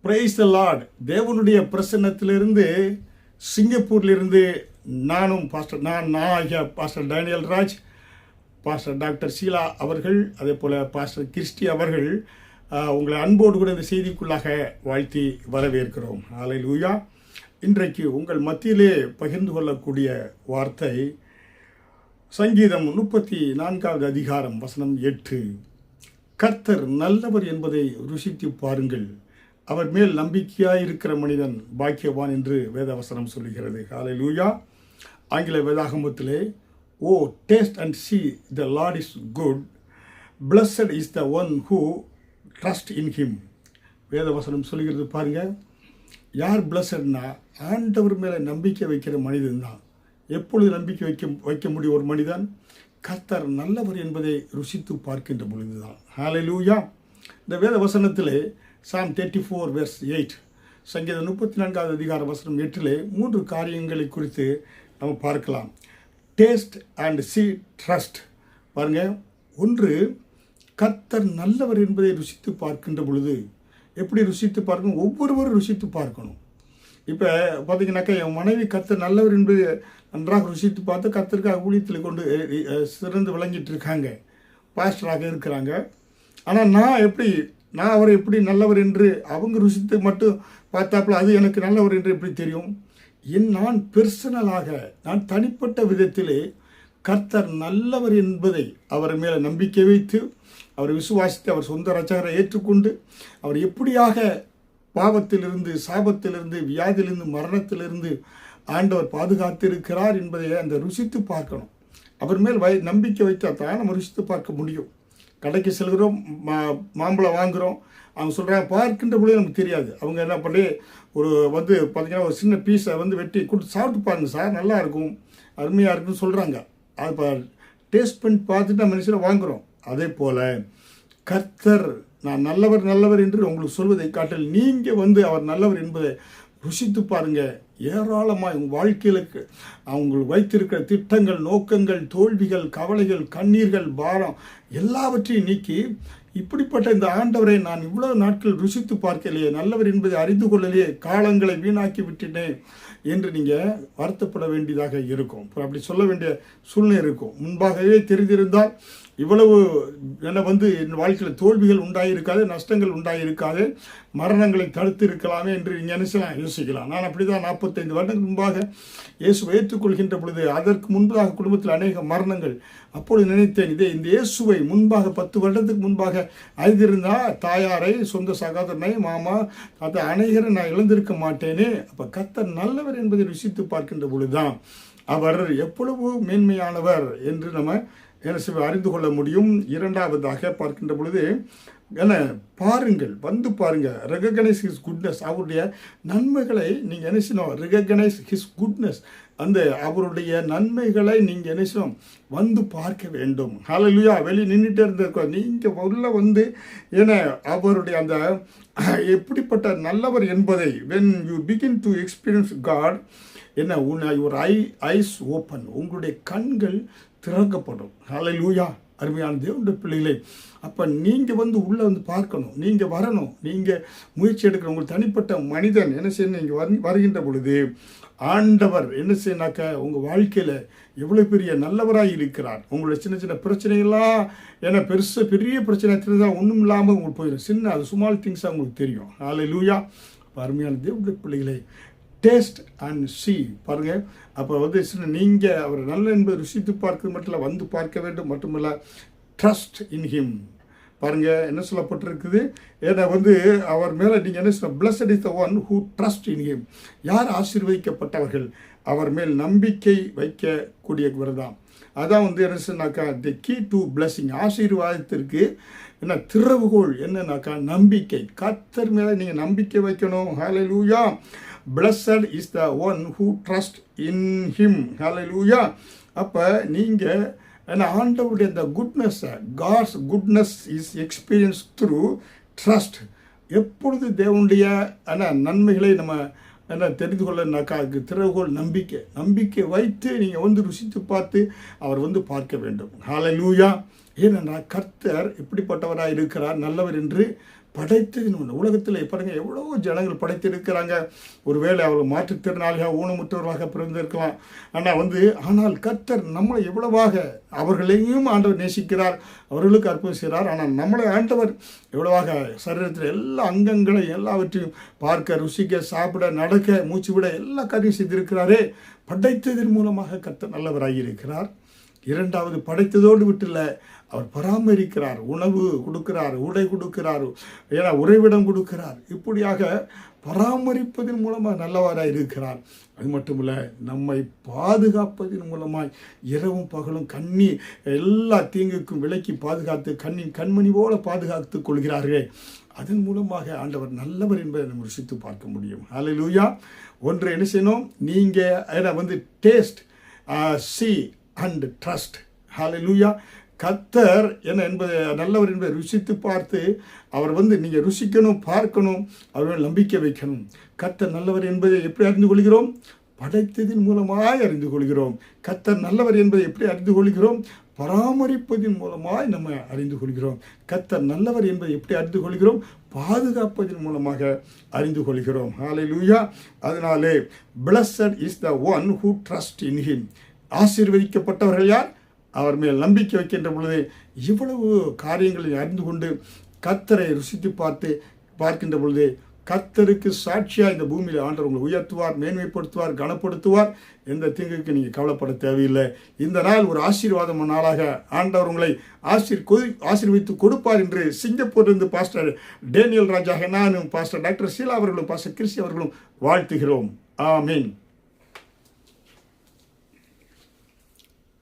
Praise the Lord. தேவனுடைய பிரசன்னத்திலிருந்து சிங்கப்பூரிலிருந்து நானும் pastor Daniel Raj, pastor doctor Sheela அவர்கள், அதே போல் பாஸ்டர் கிறிஸ்டி அவர்கள் உங்களை அன்போடு கூட இந்த செய்திக்குள்ளாக வாழ்த்தி வரவேற்கிறோம். ஹல்லேலூயா. இன்றைக்கு உங்கள் மத்தியிலே பகிர்ந்து கொள்ளக்கூடிய வார்த்தை சங்கீதம் 34வது அதிகாரம் வசனம் 8. கர்த்தர் நல்லவர் என்பதை ருசித்து பாருங்கள், அவர் மேல் நம்பிக்கையாயிருக்கிற மனிதன் பாக்கியவான் என்று வேதவசனம் சொல்லுகிறது. ஹல்லேலூயா. ஆங்கில வேதாகமத்திலே O taste and see the Lord is good, blessed is the one who trust in him. வேதவசனம் சொல்லுகிறது பாருங்க. யார் பிளஸட்னா ஆண்டவர் மேலே நம்பிக்கை வைக்கிற மனிதன் தான். எப்பொழுது நம்பிக்கை வைக்க முடியும் ஒரு மனிதன்? கர்த்தர் நல்லவர் என்பதை ருசித்து பார்க்கின்ற பொழுது தான். ஹல்லேலூயா. இந்த வேத வசனத்திலே Psalm 34 verse 8, சங்கீதம் 34வது அதிகார வசனம் 8 3 காரியங்களை குறித்து நம்ம பார்க்கலாம். Taste and see trust. பாருங்க, ஒன்று கர்த்தர் நல்லவர் என்பதை ருசித்து பார்க்கின்ற பொழுது எப்படி ருசித்து பார்க்கணும்? ஒவ்வொருவரும் ருசித்து பார்க்கணும். இப்போ பார்த்தீங்கன்னாக்கா என் மனைவி கர்த்தர் நல்லவர் என்பதை நன்றாக ருசித்து பார்த்து கர்த்தருக்காக ஊழியத்தில் கொண்டு சிறந்து விளங்கிட்டு இருக்காங்க, பாஸ்டராக இருக்கிறாங்க. ஆனால் நான் அவரை எப்படி நல்லவர் என்று அவங்க ருசித்து மட்டும் பார்த்தாப்புல அது எனக்கு நல்லவர் என்று எப்படி தெரியும்? நான் பெர்சனலாக, நான் தனிப்பட்ட விதத்திலே கர்த்தர் நல்லவர் என்பதை அவர் மேலே நம்பிக்கை வைத்து அவரை விசுவாசித்து அவர் சொந்த ரட்சகரை ஏற்றுக்கொண்டு அவர் எப்படியாக பாவத்திலிருந்து, சாபத்திலிருந்து, வியாதியிலிருந்து, மரணத்திலிருந்து ஆண்டவர் பாதுகாத்திருக்கிறார் என்பதை அந்த ருசித்து பார்க்கணும். அவர் மேல் நம்பிக்கை வைத்தால் தான் நம்ம ருசித்து பார்க்க முடியும். கடைக்கு செல்கிறோம், மாம்பழம் வாங்குகிறோம், அவங்க சொல்கிறாங்க, பார்க்கின்ற பொழுது நமக்கு தெரியாது. அவங்க என்ன பண்ணி பார்த்தீங்கன்னா ஒரு சின்ன பீஸை வெட்டி கொடுத்து சாப்பிட்டு பாருங்க சார், நல்லா இருக்கும், அருமையாக இருக்குன்னு சொல்கிறாங்க. அது டேஸ்ட் பண்ணி பார்த்துட்டு நம்ம மனுஷனை வாங்குகிறோம். அதே போல் கர்த்தர் நான் நல்லவர் என்று உங்களுக்கு சொல்வதை காட்டில் நீங்கள் அவர் நல்லவர் என்பதை ருசித்து பாருங்கள். ஏராளமாக உங்கள் வாழ்க்கையில் அவங்க வைத்திருக்கிற திட்டங்கள், நோக்கங்கள், தோல்விகள், கவலைகள், கண்ணீர்கள், பாரம் எல்லாவற்றையும் நீக்கி இப்படிப்பட்ட இந்த ஆண்டவரை நான் இவ்வளோ நாட்கள் ருசித்து பார்க்கலையே, நல்லவர் என்பதை அறிந்து கொள்ளலையே, காலங்களை வீணாக்கி விட்டுட்டேன் என்று நீங்கள் வருத்தப்பட வேண்டியதாக இருக்கும். அப்படி சொல்ல வேண்டிய சூழ்நிலை இருக்கும். முன்பாகவே தெரிந்திருந்தால் இவ்வளவு என் வாழ்க்கையில் தோல்விகள் உண்டாயிருக்காது, நஷ்டங்கள் உண்டாயிருக்காது, மரணங்களை தடுத்து இருக்கலாமே என்று நீங்கள் நினைச்சலாம், யோசிக்கலாம். நான் அப்படி தான் 45 வருடங்களுக்கு முன்பாக இயேசுவை ஏற்றுக்கொள்கின்ற பொழுது அதற்கு முன்பதாக குடும்பத்தில் அநேக மரணங்கள். அப்பொழுது நினைத்தேன், இந்த இயேசுவை முன்பாக 10 வருடத்துக்கு முன்பாக அறிந்திருந்தால் தாயாரை, சொந்த சகோதரனை, மாமா, அதை அநேகரை நான் இழந்திருக்க மாட்டேனே. அப்போ கர்த்தர் நல்லவர் என்பதை ருசித்து பார்க்கின்ற பொழுதுதான் அவர் எவ்வளவு மேன்மையானவர் என்று நம்ம அறிந்து கொள்ள முடியும். இரண்டாவதாக பார்க்கின்ற பொழுது பாருங்கள், பாருங்கள், ரெகக்னைஸ் ஹிஸ் குட்னஸ். அவருடைய நன்மைகளை நீங்கள் என்ன செய்யணும்? ரெகக்னைஸ் ஹிஸ் குட்னஸ், அந்த அவருடைய நன்மைகளை நீங்கள் என்ன செய்யணும்? பார்க்க வேண்டும். ஹல்லேலூயா. வெளியே நின்றுட்டே இருந்திருக்கோ, நீங்கள் உள்ள அவருடைய அந்த எப்படிப்பட்ட நல்லவர் என்பதை when you begin to experience God, your eyes open, உங்களுடைய கண்கள் திறக்கப்படும். ஹல்லேலூயா. அருமையான தேவனுடைய பிள்ளைகளே, அப்போ நீங்கள் உள்ளே பார்க்கணும், நீங்கள் வரணும், நீங்கள் முயற்சி எடுக்கணும். உங்கள் தனிப்பட்ட மனிதன் என்ன செய்யணும்? நீங்கள் வருகின்ற பொழுது ஆண்டவர் என்ன செய்யணாக்கா உங்கள் வாழ்க்கையில் எவ்வளோ பெரிய நல்லவராக இருக்கிறார். உங்களுடைய சின்ன சின்ன பிரச்சனைகள்லாம் பெரிய பிரச்சனை தெரிஞ்சால் ஒன்றும் இல்லாமல் உங்களுக்கு போயிடும். சின்ன அது ஸ்மால் திங்ஸாக உங்களுக்கு தெரியும். ஹல்லேலூயா. அருமையான தேவனுடைய பிள்ளைகளே, டேஸ்ட் அண்ட் see பாருங்கள். அப்போ நீங்கள் அவர் நல்ல என்பதை ருசித்து பார்க்கிறது மட்டும் இல்லை, பார்க்க வேண்டும். மட்டுமல்ல, ட்ரஸ்ட் இன் ஹிம். பாருங்கள் என்ன சொல்லப்பட்டிருக்குது? அவர் மேலே நீங்கள் என்ன சொல்ல? blessed is the one who trust in him. யார் ஆசீர்வதிக்கப்பட்டவர்கள்? அவர் மேல் நம்பிக்கை வைக்கக்கூடியவர் தான். அதான் என்ன சொன்னாக்கா தி கீ டு பிளஸிங். ஆசீர்வாதத்திற்கு திறவுகோல் என்னன்னாக்கா நம்பிக்கை. கர்த்தர் மேலே நீங்கள் நம்பிக்கை வைக்கணும். ஹல்லேலூயா. Blessed is the one who trust in him. Hallelujah. அப்போ நீங்கள் ஆண்டவருடைய அந்த குட்னஸை, God's goodness is experienced through trust. எப்பொழுது தேவனுடைய நன்மைகளை நம்ம தெரிந்து கொள்ளனாக்கா அதுக்கு திறவுகோல் நம்பிக்கை வைத்து நீங்கள் ருசித்து பார்த்து அவர் பார்க்க வேண்டும். ஹல்லேலூயா. ஏனென்றால் கர்த்தர் எப்படிப்பட்டவராக இருக்கிறார், நல்லவர் என்று படைத்ததின் உலகத்தில் பாருங்க எவ்வளவோ ஜனங்கள் படைத்திருக்கிறாங்க. ஒருவேளை அவர்கள் மாற்றுத்திறனாளியாக ஊனமுற்றவர்களாக பிறந்திருக்கலாம். ஆனால் கர்த்தர் நம்மளை எவ்வளவாக அவர்களையும் ஆண்டவர் நேசிக்கிறார், அவர்களுக்கு அற்புதம் செய்கிறார். ஆனால் நம்மளை ஆண்டவர் எவ்வளவாக சரீரத்தில் எல்லா அங்கங்களையும் எல்லாவற்றையும் பார்க்க, ருசிக்க, சாப்பிட, நடக்க, மூச்சு விட எல்லா காரியம் செய்திருக்கிறாரே. படைத்ததன் மூலமாக கர்த்தர் நல்லவராகியிருக்கிறார். இரண்டாவது, படைத்ததோடு விட்டுல அவர் பராமரிக்கிறார், உணவு கொடுக்கிறார், உடை கொடுக்கிறார், ஏன்னா உறைவிடம் கொடுக்கிறார். இப்படியாக பராமரிப்பதன் மூலமாக நல்லவராக இருக்கிறார். அது மட்டுமல்ல, நம்மை பாதுகாப்பதன் மூலமாய் இரவும் பகலும் எல்லா தீங்குக்கும் விலக்கி பாதுகாத்து கண்மணி போல பாதுகாத்து கொள்கிறார்கள். அதன் மூலமாக ஆண்டவர் நல்லவர் என்பதை நம்ம ருசித்து பார்க்க முடியும். ஹல்லேலூயா. ஒன்று என்ன செய்யணும், நீங்கள் டேஸ்ட், see and trust. ஹல்லேலூயா. கர்த்தர் என்பதை நல்லவர் என்பதை ருசித்து பார்த்து அவர் நீங்கள் ருசிக்கணும், பார்க்கணும், அவர்கள் நம்பிக்கை வைக்கணும். கர்த்தர் நல்லவர் என்பதை எப்படி அறிந்து கொள்கிறோம்? படைத்ததின் மூலமாய் அறிந்து கொள்கிறோம். கர்த்தர் நல்லவர் என்பதை எப்படி அறிந்து கொள்கிறோம்? பராமரிப்பதின் மூலமாய் நம்ம அறிந்து கொள்கிறோம். கர்த்தர் நல்லவர் என்பதை எப்படி அறிந்து கொள்கிறோம்? பாதுகாப்பதன் மூலமாக அறிந்து கொள்கிறோம். ஹல்லேலூயா. அதனாலே blessed is the one who trusts in him. ஆசீர்வதிக்கப்பட்டவர்கள் யார்? அவர் மேல் நம்பிக்கை வைக்கின்ற பொழுது இவ்வளவு காரியங்களை அறிந்து கொண்டு கர்த்தரை ருசித்து பார்க்கின்ற பொழுது கர்த்தருக்கு சாட்சியாக இந்த பூமியில் ஆண்டவர் உங்களை உயர்த்துவார், மேன்மைப்படுத்துவார், கனப்படுத்துவார். எந்த தீங்குக்கு நீங்கள் கவலைப்பட தேவையில்லை. இந்த நாள் ஒரு ஆசீர்வாதம் நாளாக ஆண்டவர் உங்களை ஆசீர்வதித்து கொடுப்பார் என்று சிங்கப்பூரிலிருந்து பாஸ்டர் டேனியல் ராஜாக நானும், பாஸ்டர் டாக்டர் ஷீலா அவர்களும், பாஸ்டர் கிறிஸ்டி அவர்களும் வாழ்த்துகிறோம். ஆமீன்.